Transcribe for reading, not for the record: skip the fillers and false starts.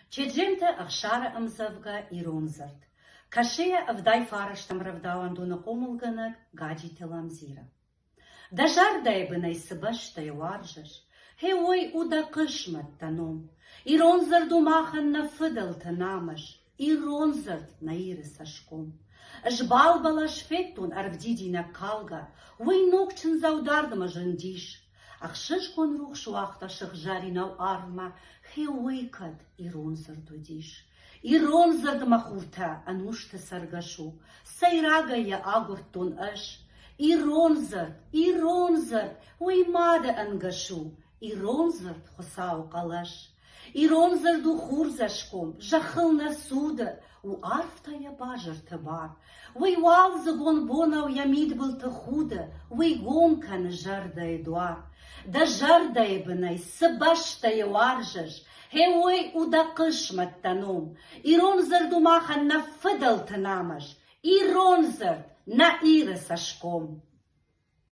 Чеджемте ахшара амзавга иронзарт. Кашея авдай фараштам равдауанду на комулганак гаджи теламзира. Дажардай бы найсыбаштай варжаш. Хеой уда кышмат таном. Иронзарду махан на фыдал танамаш. Иронзарт на ирысашком. Жбалбала шфеттун арвдидина калга. Уй нокчын заудардыма жындиш. Ахшышкон рух шуахта шыхжаринау арма. Хеойкат иронзарду диш. Иронзардыма хурта анушта саргашу. Сайрагая агуртун аш. Иронзарт, уй мада ангашу. Иронзарт хосау калаш. Иронзарду хурзашком, жахылна суда, у арфтая бажарта бар. Уй валзагон бонау ямид был та худа, уй гонкан жарда эдуар. Да жарда ебнай, сабаштая варжаш, хеой уда кышмат таном. Иронзарду махан на фыдал танамаш, иронзарт на ирысашком.